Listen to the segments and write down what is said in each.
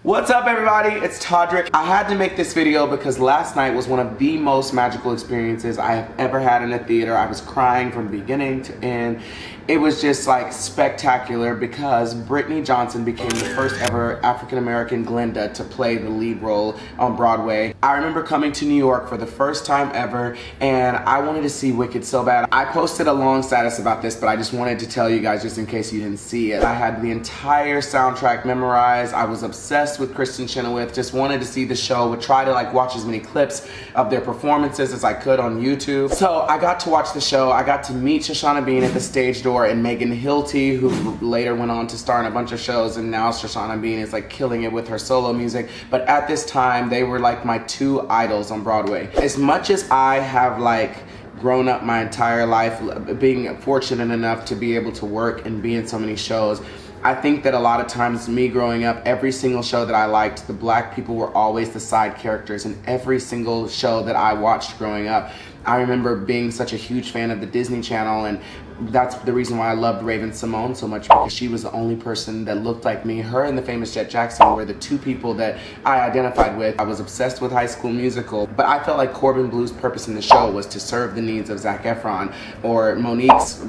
What's up everybody, it's Todrick. I had to make this video because last night was one of the most magical experiences I have ever had in a theater. I was crying from beginning to end. It was just like spectacular because Brittany Johnson became the first ever African-American Glinda to play the lead role on Broadway. I remember coming to New York for the first time ever and I wanted to see Wicked so bad. I posted a long status about this, but I just wanted to tell you guys just in case you didn't see it. I had the entire soundtrack memorized. I was obsessed with Kristen Chenoweth, just wanted to see the show, would try to like watch as many clips of their performances as I could on YouTube. So I got to watch the show. I got to meet Shoshana Bean at the stage door and Megan Hilty, who later went on to star in a bunch of shows, and now Shoshana Bean is like killing it with her solo music. But at this time, they were like my two idols on Broadway. As much as I have like grown up my entire life being fortunate enough to be able to work and be in so many shows, I think that a lot of times me growing up, every single show that I liked, the black people were always the side characters in every single show that I watched growing up. I remember being such a huge fan of the Disney Channel, and that's the reason why I loved Raven-Symoné so much, because she was the only person that looked like me. Her and the famous Jet Jackson were the two people that I identified with. I was obsessed with High School Musical, but I felt like Corbin Blue's purpose in the show was to serve the needs of Zac Efron, or Monique's,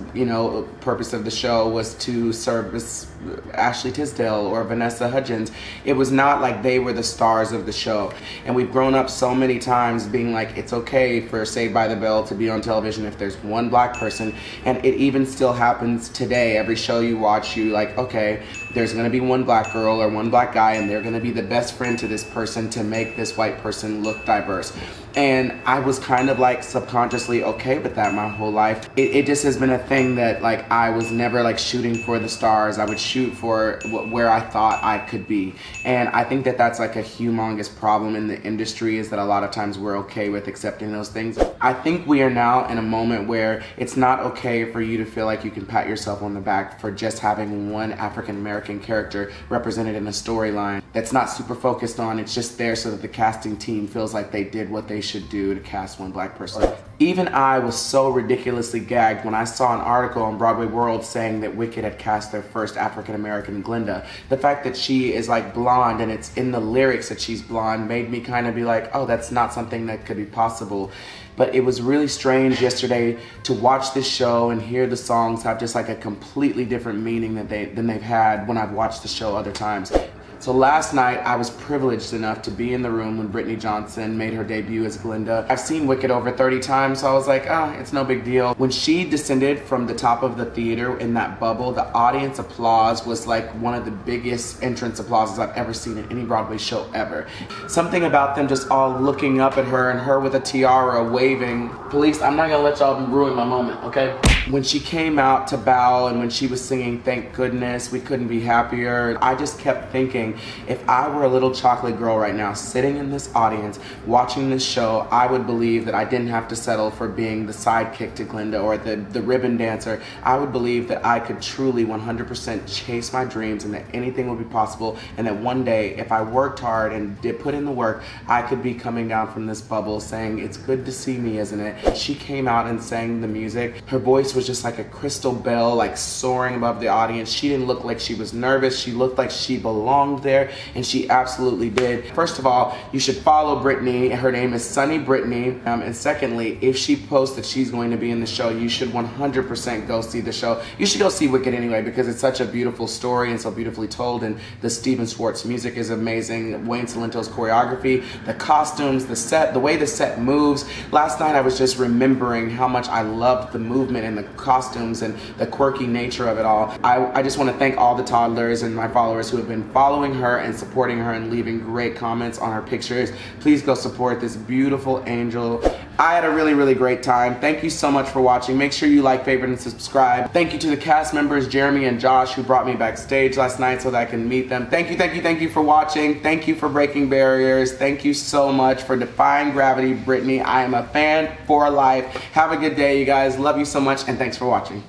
purpose of the show was to service Ashley Tisdale or Vanessa Hudgens. It was not like they were the stars of the show. And we've grown up so many times being like, it's okay for Saved by the Bell to be on television if there's one black person, and it even still happens today. Every show you watch, you like, okay, there's gonna be one black girl or one black guy, and they're gonna be the best friend to this person to make this white person look diverse. And I was kind of like subconsciously okay with that my whole life. It just has been a thing that like I was never like shooting for the stars. I would shoot for where I thought I could be. And I think that that's like a humongous problem in the industry, is that a lot of times we're okay with accepting those things. I think we are now in a moment where it's not okay for you to feel like you can pat yourself on the back for just having one African-American character represented in a storyline that's not super focused on. It's just there so that the casting team feels like they did what they should do to cast one black person. Even I was so ridiculously gagged when I saw an article on Broadway World saying that Wicked had cast their first African-American Glinda. The fact that she is like blonde and it's in the lyrics that she's blonde made me kind of be like, oh, that's not something that could be possible. But it was really strange yesterday to watch this show and hear the songs have just like a completely different meaning than they've had when I've watched the show other times. So last night, I was privileged enough to be in the room when Brittany Johnson made her debut as Glinda. I've seen Wicked over 30 times, so I was like, it's no big deal. When she descended from the top of the theater in that bubble, the audience applause was like one of the biggest entrance applauses I've ever seen in any Broadway show ever. Something about them just all looking up at her and her with a tiara waving. Police, I'm not gonna let y'all ruin my moment, okay? When she came out to bow and when she was singing Thank Goodness, We Couldn't Be Happier, I just kept thinking, if I were a little chocolate girl right now sitting in this audience watching this show, I would believe that I didn't have to settle for being the sidekick to Glinda or the ribbon dancer. I would believe that I could truly 100% chase my dreams and that anything would be possible, and that one day if I worked hard and did put in the work, I could be coming down from this bubble saying, it's good to see me, isn't it? She came out and sang the music. Her voice was just like a crystal bell, like soaring above the audience. She didn't look like she was nervous. She looked like she belonged there, and she absolutely did. First of all, you should follow Brittany. Her name is Sunny Brittany. And secondly, if she posts that she's going to be in the show, you should 100% go see the show. You should go see Wicked anyway, because it's such a beautiful story and so beautifully told, and the Stephen Schwartz music is amazing. Wayne Salento's choreography, the costumes, the set, the way the set moves. Last night I was just remembering how much I loved the movement and the costumes and the quirky nature of it all. I just want to thank all the toddlers and my followers who have been following her and supporting her and leaving great comments on her pictures. Please go support this beautiful angel. I had a really, really great time. Thank you so much for watching. Make sure you like, favorite, and subscribe. Thank you to the cast members, Jeremy and Josh, who brought me backstage last night so that I can meet them. Thank you for watching. Thank you for breaking barriers. Thank you so much for defying gravity, Brittany. I am a fan for life. Have a good day, you guys. Love you so much, and thanks for watching.